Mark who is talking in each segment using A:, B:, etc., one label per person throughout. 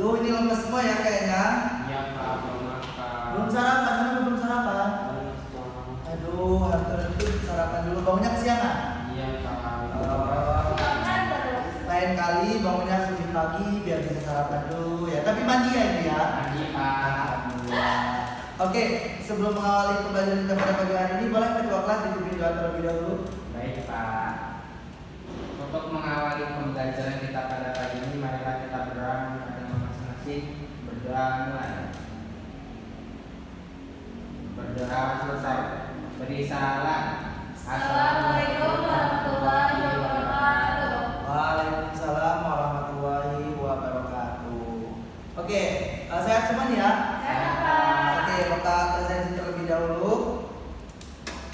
A: Aduh, ini lemes semua ya kayaknya.
B: Iya Pak, belum makan.
A: Belum sarapan, belum sarapan. Aduh, harus itu sarapan dulu. Bangunnya kesiangan.
B: Iya Pak.
A: Lain kali bangunnya lebih pagi biar bisa sarapan dulu ya. Tapi mandi ya ini ya.
B: Mandi Pak.
A: Alhamdulillah. Oke, sebelum mengawali pembelajaran kita pada pagi hari ini, boleh ketua kelas dipimpin doa terlebih dahulu.
B: Baik Pak. Untuk mengawali pembelajaran kita pada pagi ini, marilah kita berdoa kepada masing-masing. Berdoa mulai. Berdoa selesai. Beri salam.
C: Assalamualaikum warahmatullahi wabarakatuh.
A: Waalaikumsalam warahmatullahi wabarakatuh. Oke, sehat semua nih ya.
C: Sehat, Pak.
A: Oke, Bapak presentasi terlebih dahulu.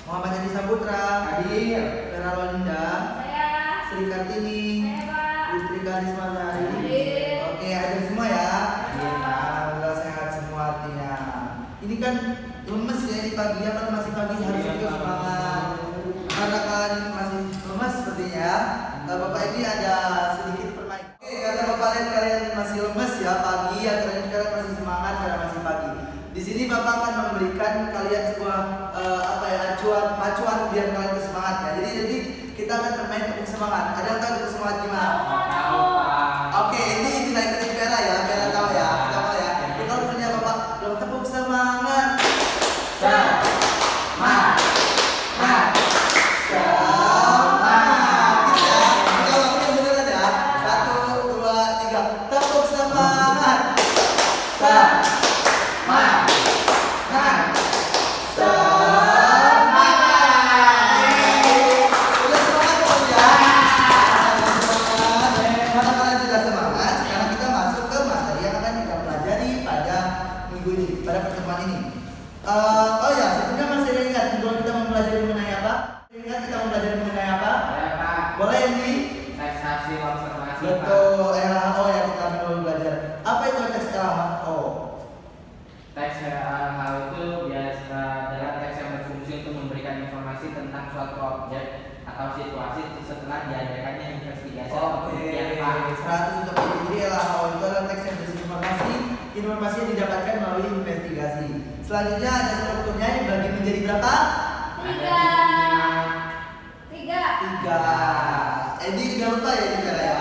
A: Muhammad Adi Saputra,
B: Hadir.
A: Vera Lolinda,
C: Saya.
A: Sri Kartini,
C: Saya, Pak.
A: Putri Karisma Sari.
C: Hadir.
A: Oke, hadir semua ya.
C: Hadir, Pak.
A: Alhamdulillah sehat semua artinya. Ini kan lemes ya di pagi ya, kan masih pagi harus
B: Iya,
A: juga
B: Pak.
A: semangat. Karena kalian masih lemes sepertinya ya. Bapak ini ada sedikit permainan. Oke, karena Bapak lihat kalian masih lemes ya pagi, ya kalian masih semangat karena masih pagi. Di sini Bapak akan memberikan kalian sebuah acuan biar kalian bersemangat ya. Jadi kita akan bermain tepuk semangat. Ada yang tahu tepuk semangat gimana?
B: Tahu Pak.
A: Oke, ini bisa ikutin Vera ya. Vera tahu ya. Kita mau ya. Kita punya Bapak belum tepuk semangat. Semangat. Pada pertemuan ini. Oh ya, sebelumnya masih ada ingat sebelum kita mempelajari mengenai apa? Ingat kita mempelajari mengenai apa?
B: Saya Pak.
A: Boleh ini?
B: Teks hasil observasi Pak.
A: Betul, LHO yang kita dulu belajar. Apa itu teks LHO?
B: Teks hal itu biasa adalah teks yang berfungsi untuk memberikan informasi tentang suatu objek atau situasi setelah diadakannya investigasi atau
A: Oke,
B: penelitian Pak.
A: 100 untuk ini. Jadi LHO itu adalah teks yang berisi informasi yang didapatkan melalui investigasi. Selanjutnya ada strukturnya yang dibagi menjadi berapa? Tiga. Ini jangan lupa ya ini Vera ya.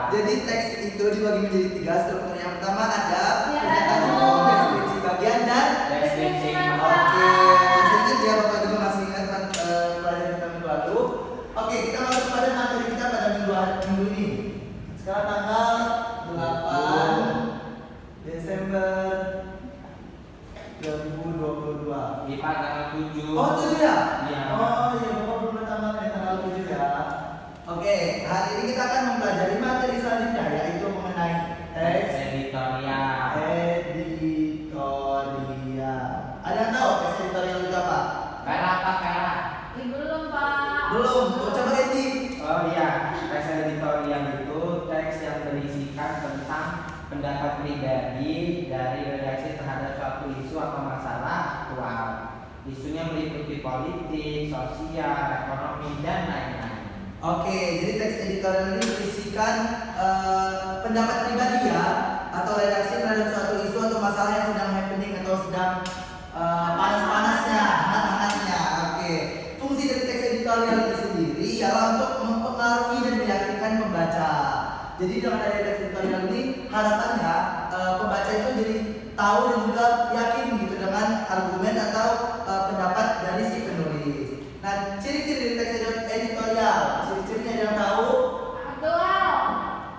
A: Jadi teks itu dibagi menjadi 3 struktur. Yang pertama ada pernyataan umum, deskripsi bagian dan
B: Deskripsi
A: oke. Maksudnya dia Bapak juga masih ingat pelajaran kita minggu lalu. Oke, kita masuk pada materi kita pada minggu ini. Sekarang tanggal 8 Desember 2022.
B: Di Pak tanggal 7.
A: Oh 7 ya?
B: Iya.
A: Oh iya, Bapak belum tanggalnya tanggal 7 ya. Oke, hari ini kita akan mempelajari materi selanjutnya yaitu mengenai teks
B: editorial.
A: Ada yang tahu teks editorial itu apa?
B: Kayak apa kayak?
C: Belum, Pak.
A: Belum. Coba Edi.
B: Oh iya, teks editorial itu teks yang berisikan tentang pendapat pribadi dari redaksi terhadap suatu isu atau masalah aktual. Isunya meliputi politik, sosial, ekonomi, dan lain-lain.
A: Oke, jadi teks editorial ini berisikan pendapat pribadi ya atau redaksi terhadap suatu isu atau masalah yang sedang happening atau sedang panas-panasnya, hangat-hangatnya. Oke, fungsi dari teks editorial itu sendiri ialah untuk mempengaruhi dan meyakinkan pembaca. Jadi dengan adanya teks editorial ini harapannya pembaca itu jadi tahu dan juga yakin gitu dengan argumen atau pendapat dari si penulis. Nah, ciri-ciri dari teks editorial, ciri-cirinya yang tahu?
C: Aktual.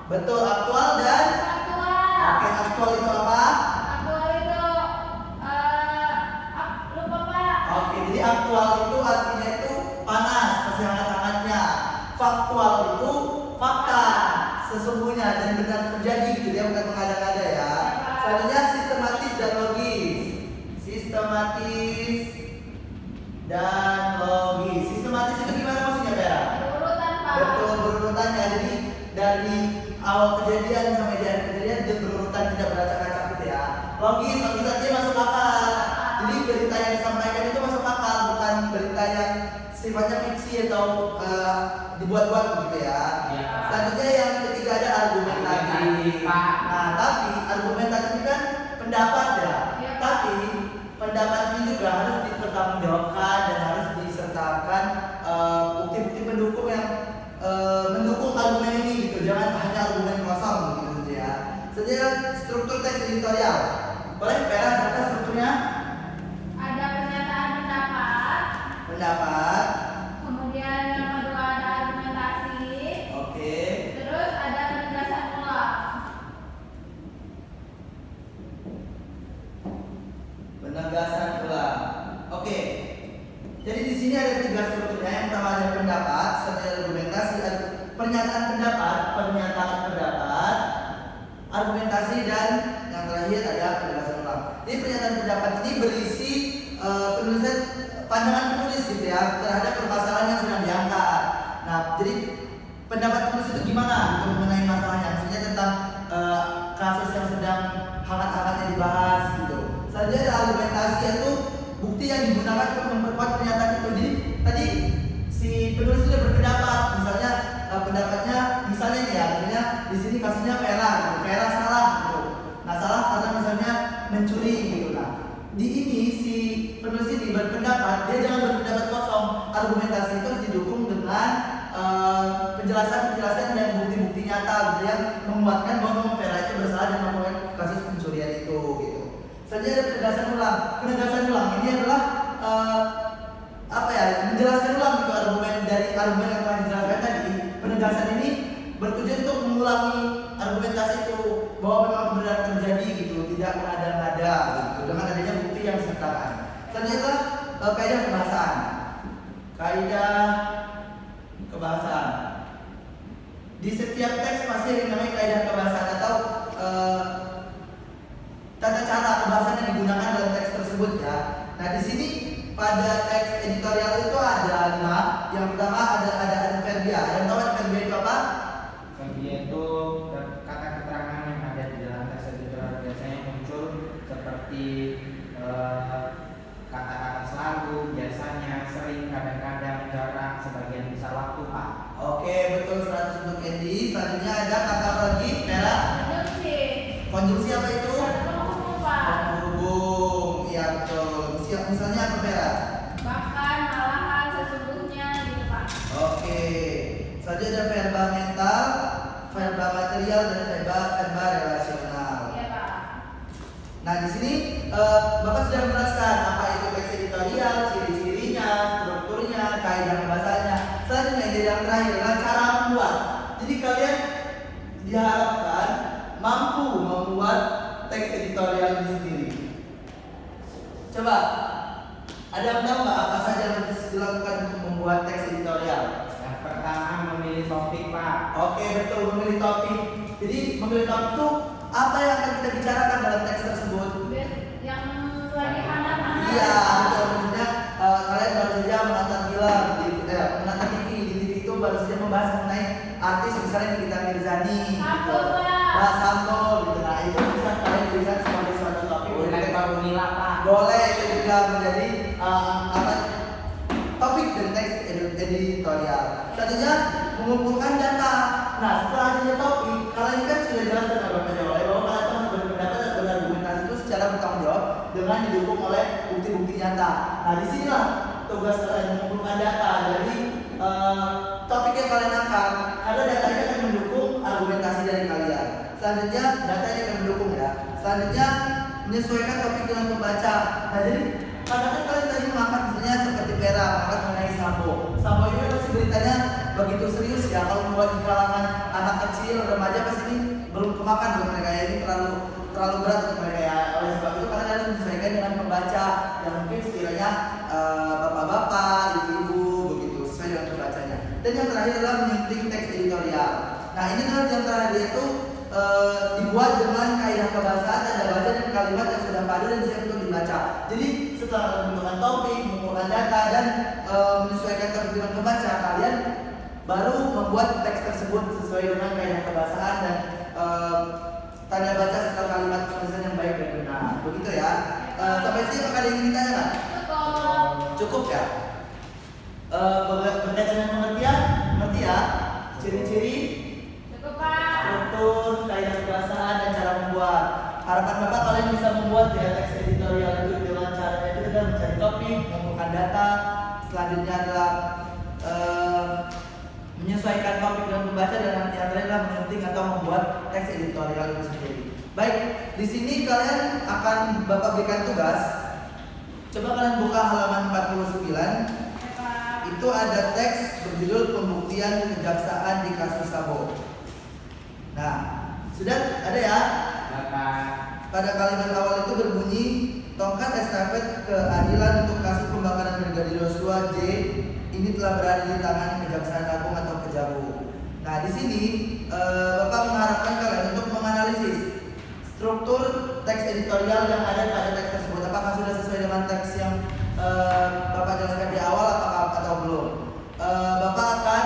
A: Betul, aktual dan oke, aktual itu apa?
C: Lupa, Pak.
A: Oke, jadi aktual itu artinya itu panas, masih hangat-hangatnya. Faktual itu fakta, sesungguhnya dan benar terjadi gitu, dia bukan mengada-ngada ya. Selanjutnya sistematis dan logis. Sistematis dan logis. Sistematis itu gimana maksudnya, Vera?
C: Berurutan, Pak.
A: Betul, berurutannya. Jadi dari awal kejadian sampai di akhir kejadian dia berurutan, tidak beracak-acak gitu ya. Logis artinya masuk akal. Jadi berita yang disampaikan itu masuk akal, bukan berita yang sifatnya fiksi atau dibuat-buat gitu ya.
B: Iya.
A: Selanjutnya yang ketiga ada argumentatif.
B: Argumentatif, Pak.
A: Nah, tapi pendapat ya.
C: Iya, Pak.
A: Tapi pendapat ini juga harus dipertanggungjawabkan dan harus disertakan bukti-bukti pendukung yang mendukung argumen ini gitu. Jangan hanya argumen kosong gitu saja ya. Selanjutnya struktur teks editorial. Boleh Vera data strukturnya?
C: Ada pernyataan pendapat.
A: Pendapat.
C: Kemudian yang kedua ada argumentasi.
A: Oke.
C: Terus ada penegasan ulang.
A: Penegasan ulang. Oke. Jadi di sini ada 3 strukturnya. Yang pertama ada pendapat, selanjutnya ada argumentasi, ada pernyataan pendapat, argumentasi dan yang terakhir ada penegasan ulang. Jadi pernyataan pendapat ini berisi penulisan pandangan penulis gitu ya terhadap permasalahan yang sedang diangkat. Nah, jadi pendapat penulis itu gimana gitu mengenai masalahnya, maksudnya tentang kasus yang sedang hangat-hangatnya dibahas gitu. Selanjutnya ada argumentasi, yaitu bukti yang digunakan untuk memperkuat pernyataan itu. Jadi tadi si penulis sudah berpendapat, misalnya pendapatnya misalnya nih ya, misalnya di sini kasusnya Vera salah gitu. Nah, salah karena misalnya mencuri gitu. Nah, di ini si penulis ini berpendapat, dia jangan berpendapat kosong. Argumentasi itu harus didukung dengan penjelasan dan bukti-bukti nyata gitu, yang menguatkan bahwa Vera itu bersalah dan melakukan kasus pencurian itu gitu. Selanjutnya ada penegasan ulang. Penegasan ulang ini adalah menjelaskan ulang gitu argumen yang telah dijelaskan tadi. Penegasan ini bertujuan untuk mengulangi argumentasi itu bahwa memang kebenaran terjadi gitu, tidak mengada-ngada gitu, dengan adanya bukti yang disertakan. Selanjutnya kaidah kebahasaan. Kaidah kebahasaan. Di setiap teks pasti ada yang namanya kaidah kebahasaan atau tata cara kebahasaan yang digunakan dalam teks tersebut ya. Nah, di sini pada teks editorial itu ada 5. Yang pertama ada adverbia. Yang tahu adverbia itu apa?
B: Adverbia itu kata keterangan yang ada di dalam teks editorial, biasanya muncul seperti kata-kata selalu, biasanya, sering, kadang-kadang, jarang, sebagian besar waktu, Pak.
A: Oke, betul 100 untuk Andy. Selanjutnya ada kata apa lagi? Vera?
C: Konjungsi.
A: Konjungsi apa itu?
C: Kata penghubung, Pak.
A: Penghubung. Iya, betul. Misalnya apa Vera?
C: Bahkan, malahan, sesungguhnya gitu, Pak.
A: Oke. Selanjutnya ada verba mental, verba material, dan verba relasional.
C: Iya, Pak.
A: Nah, di sini Bapak sudah menjelaskan apa itu teks editorial, ciri-cirinya, strukturnya, kaidah bahasanya. Selanjutnya yang terakhir adalah cara membuat. Jadi kalian diharapkan mampu membuat teks editorial ini sendiri. Coba, ada yang tahu nggak apa saja yang harus dilakukan untuk membuat teks editorial?
B: Yang pertama memilih topik, Pak.
A: Oke, betul, memilih topik. Jadi memilih topik itu apa yang akan kita bicarakan dalam teks tersebut?
C: Yang lagi hangat-hangat.
A: Iya, betul. Maksudnya kalian baru saja menonton film, menonton TV. Di TV itu baru saja membahas mengenai artis misalnya Nikita Mirzani,
C: Sampo,
A: gitu.
C: Pak.
A: Nah, Sampo, gitu. Nah, itu bisa kalian berikan sebagai suatu topik.
B: Boleh baru nila, Pak.
A: Boleh itu juga menjadi topik dari teks editorial. Selanjutnya mengumpulkan data. Nah, setelah adanya topik, kalian kan sudah jelas dan berpendapat bahwa kalian harus berpendapat dan berargumentasi itu secara bertanggung jawab dengan didukung oleh bukti-bukti nyata. Nah, disinilah tugas kalian mengumpulkan data dari topik yang kalian angkat, karena data ini akan mendukung argumentasi dari kalian. Selanjutnya data ini akan mendukung ya. Selanjutnya menyesuaikan topik dengan pembaca. Nah, jadi kadang-kadang kalian tadi mengangkat misalnya seperti Vera mengangkat mengenai Sambo. Sambo ini pasti beritanya begitu serius ya, kalau membuat di kalangan anak kecil, remaja pasti ini belum kemakan buat mereka ya, ini terlalu berat untuk mereka ya. Oleh sebab itu kalian harus menyesuaikan dengan pembaca yang mungkin sekiranya bapak-bapak, ibu-ibu begitu sesuai dengan pembacanya. Dan yang terakhir adalah menyunting teks editorial. Nah, ini adalah yang terakhir itu dibuat dengan kaidah kebahasaan, tanda baca dan kalimat yang sudah padu dan siap untuk dibaca. Jadi setelah menentukan topik, mengumpulkan data dan menyesuaikan topik dengan pembaca, kalian baru membuat teks tersebut sesuai dengan kaidah kebahasaan dan tanda baca serta kalimat penulisan yang baik dan benar. Begitu ya. Sampai sini apakah ada yang ingin ditanyakan?
C: Cukup.
A: Cukup ya. Berkaitan dengan pengertian, mengerti ya? Ciri-ciri,
C: Cukup, Pak.
A: struktur, kaidah kebahasaan dan cara membuat. Harapan Bapak kalian bisa membuat membuat ya teks editorial itu dengan caranya itu adalah mencari topik, mengumpulkan data, selanjutnya adalah menyesuaikan topik dan pembaca, dan nanti antaranya adalah menyunting atau membuat teks editorial itu sendiri. Baik, di sini kalian akan Bapak berikan tugas. Coba kalian buka halaman 49. Itu ada teks berjudul Pembuktian Kejaksaan di Kasus Sambo. Nah, sudah ada ya?
B: Bapak.
A: Pada kalimat awal itu berbunyi, tongkat estafet keadilan untuk kasus pembakaran Brigadir Yosua J ini telah berada di tangan Kejaksaan Agung atau Kejagung. Nah, di sini Bapak mengharapkan kalian untuk menganalisis struktur teks editorial yang ada pada teks tersebut. Apakah sudah sesuai dengan teks yang Bapak jelaskan di awal atau belum? Bapak akan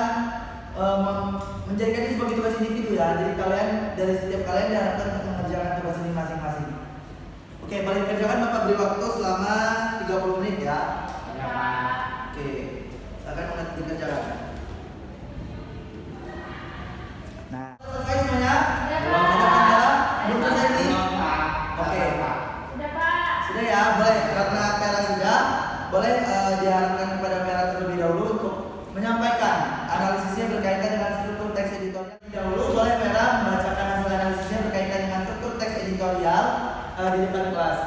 A: menjadikan ini sebagai tugas individu ya. Jadi kalian dari setiap kalian diharapkan untuk mengerjakan tugas ini masing-masing. Oke, boleh dikerjakan. Bapak beri waktu selama 30 menit ya.
B: Ya, Pak.
A: Oke, silakan dikerjakan. Nah, selesai semuanya?
C: Sudah,
A: Ada
C: Pak.
A: kendala? Belum selesai nih?
B: Belum, Pak.
A: Oke.
B: Pak.
C: Sudah, Pak.
A: Sudah ya, boleh. Karena Pera sudah, boleh diharapkan kepada Pera terlebih dahulu untuk menyampaikan analisisnya berkaitan dengan struktur teks editorial. Dahulu boleh Pera membacakan hasil analisisnya berkaitan dengan struktur teks editorial di depan kelas.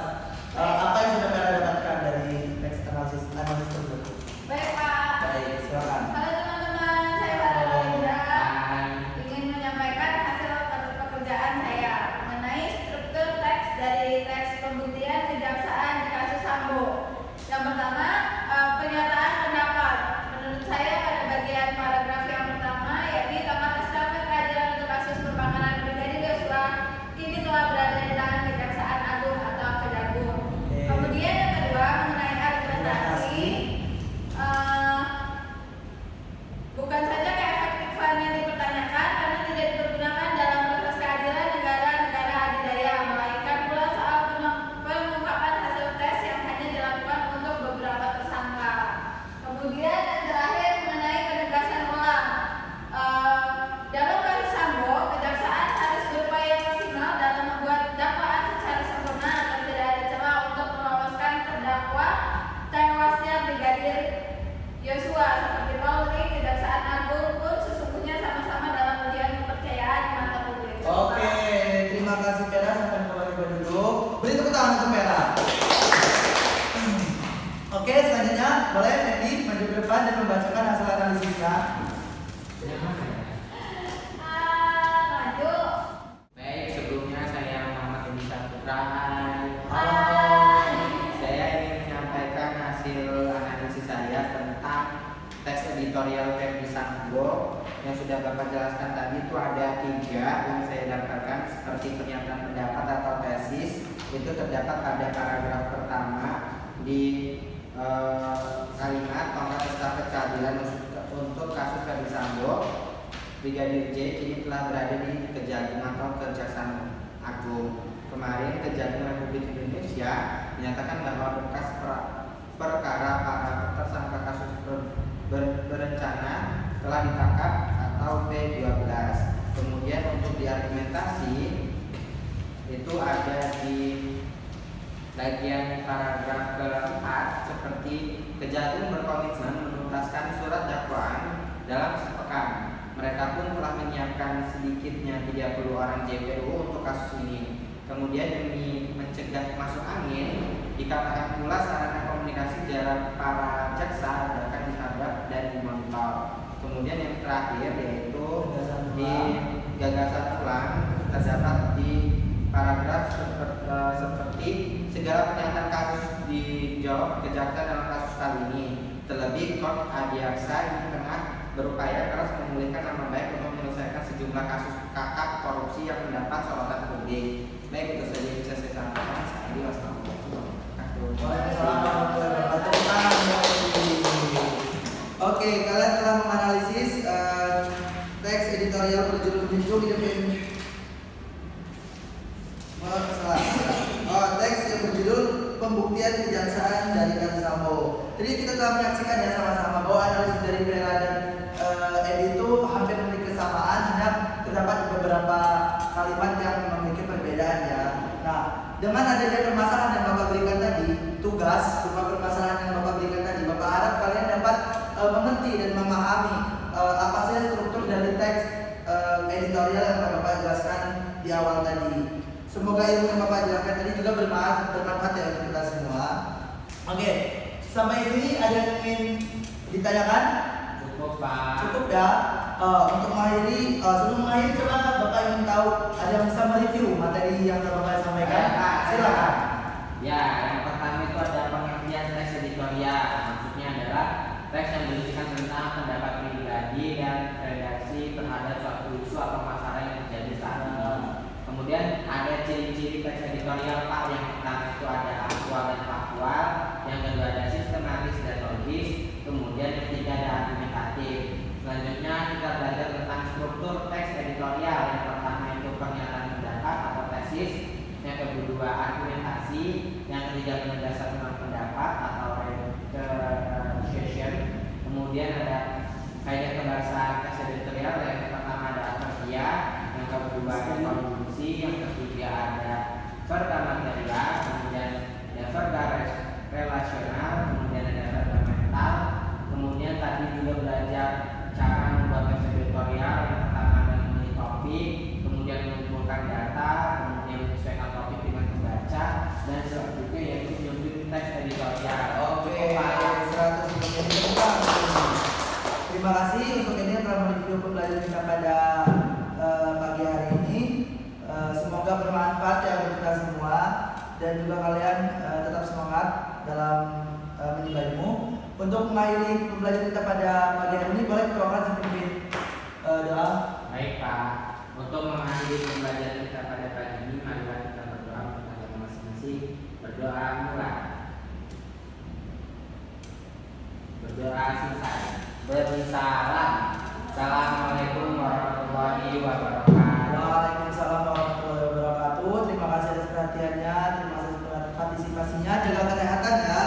A: Apa yang sudah Pera dapatkan dari teks analisis tersebut?
C: Baik, Pak.
A: Baik, silakan.
C: Halo teman-teman, saya Farah Indra.
B: Hai.
C: Ingin menyampaikan hasil pekerjaan saya mengenai struktur teks dari teks pembuktian kejaksaan di kasus Sambo. Yang pertama, pernyataan pendapat. Menurut saya pada bagian paragraf yang pertama, yakni tongkat estafet keadilan untuk kasus pembakaran Brigadir Yosua kini telah berada di tangan Kejaksaan Agung atau Kejagung.
A: Oke.
C: Kemudian yang kedua mengenai argumentasi. Bukan saja keefektifannya dipertanyakan karena tidak dipergunakan dalam proses keadilan negara-negara adidaya, melainkan pula soal pengungkapan hasil tes yang hanya dilakukan untuk beberapa tersangka. Kemudian yang terakhir mengenai penegasan ulang. Dalam kasus Sambo, kejaksaan harus berupaya maksimal dalam membuat dakwaan secara sempurna agar tidak ada celah untuk meloloskan terdakwa tewasnya Brigadir Yosua. Seperti Polri, Kejaksaan Agung pun sesungguhnya sama-sama dalam ujian kepercayaan di mata publik.
A: Oke, terima kasih Pera. Silakan kembali duduk. Beri tepuk tangan untuk Pera. Oke, selanjutnya boleh Eddie maju ke depan dan membacakan hasil analisisnya.
C: Maju.
B: Baik, sebelumnya saya Muhammad Edi Saputra.
C: Hai.
B: Saya ingin menyampaikan hasil analisis saya tentang teks editorial Verdi Sambo yang sudah Bapak jelaskan tadi. Itu ada 3 yang saya dapatkan, seperti pernyataan pendapat atau tesis. Itu terdapat pada paragraf pertama di kalimat tongkat estafet keadilan untuk kasus Verdi Sambo Brigadir J kini telah berada di Kejagung atau Kejaksaan Agung. Kemarin Kejagung Republik Indonesia menyatakan bahwa berkas perkara para tersangka kasus berencana telah ditangkap atau P12. Kemudian untuk diargumentasi itu ada di bagian paragraf keempat, seperti Kejagung berkomitmen menuntaskan surat dakwaan dalam sepekan. Mereka pun telah menyiapkan sedikitnya 30 orang JPU untuk kasus ini. Kemudian demi mencegah masuk angin, dikatakan pula sarana komunikasi jarak para jaksa akan dihadap dan dimonitor. Kemudian yang terakhir yaitu di gagasan ulang terdapat di paragraf seperti segala pernyataan kasus dijawab kejaksaan dalam kasus kali ini. Terlebih Kort Adiaksa ini tengah berupaya keras memulihkan nama baik untuk menyelesaikan sejumlah kasus kakak korupsi yang mendapat sorotan publik. Baik, itu saja yang bisa saya sampaikan. Wassalamualaikum warahmatullahi
A: Waalaikumsalam warahmatullahi wabarakatuh. Tepuk tangan. Oke, kalian telah menganalisis teks editorial berjudul teks yang berjudul Pembuktian Kejaksaan dari kasus Sambo. Jadi kita telah menyaksikan ya sama-sama bahwa analisis dari Pera dan Edi itu hampir memiliki kesamaan, hanya terdapat beberapa kalimat yang memiliki perbedaan ya. Nah, dengan adanya permasalahan yang Bapak berikan tadi, tugas berupa permasalahan yang Bapak berikan tadi, Bapak harap kalian dapat mengerti dan memahami apa saja struktur dari teks editorial yang Bapak jelaskan di awal tadi. Semoga ilmu yang Bapak jelaskan tadi juga bermanfaat ya untuk kita semua. Oke, sampai sini ada yang ingin ditanyakan?
B: Cukup Pak.
A: Cukup ya. Untuk mengakhiri, sebelum mengakhiri coba Bapak ingin tahu ada yang bisa mereview materi yang Bapak sampaikan?
B: Ya, Pak.
A: Silakan.
B: Ya, yang pertama itu ada pengertian teks editorial. Maksudnya adalah teks yang berisikan tentang pendapat pribadi dan redaksi terhadap suatu isu atau masalah yang terjadi saat ini. Kemudian ada ciri-ciri teks editorial Pak. Yang pertama itu ada aktual dan faktual, yang kedua ada sistematis dan logis, kemudian yang ketiga ada argumentatif. Selanjutnya kita belajar tentang struktur teks editorial. Yang pertama itu pernyataan pendapat atau tesis, yang kedua argumentasi, yang ketiga penegasan tentang pendapat atau refutation. Kemudian ada kaidah kebahasaan teks editorial. Yang pertama ada apertia, yang kedua ada konklusi, yang ketiga ada verba material, kemudian ada verba relasional, kemudian ada verba mental. Kemudian tadi juga belajar cara membuat teks editorial. Yang pertama ada memilih topik, kemudian mengumpulkan data, kemudian menyesuaikan topik dengan pembaca, dan selanjutnya yaitu menyusun teks editorial.
A: Oke, 100 menjadi tentang. Terima kasih untuk ini yang telah mereview pembelajaran kita pada pagi hari ini. Semoga bermanfaat ya untuk kita semua dan juga kalian tetap semangat dalam menimba ilmu. Untuk mengakhiri pembelajaran kita pada pagi hari ini, boleh ketuakan sepimpin doa.
B: Baik Pak, untuk mengakhiri pembelajaran kita pada pagi ini, marilah kita berdoa kepada masing-masing. Berdoa mulai. Berdoa selesai. Beri salam. Assalamualaikum warahmatullahi wabarakatuh.
A: Waalaikumsalam warahmatullahi wabarakatuh. Terima kasih atas perhatiannya, terima kasih atas partisipasinya. Jaga kesehatan ya.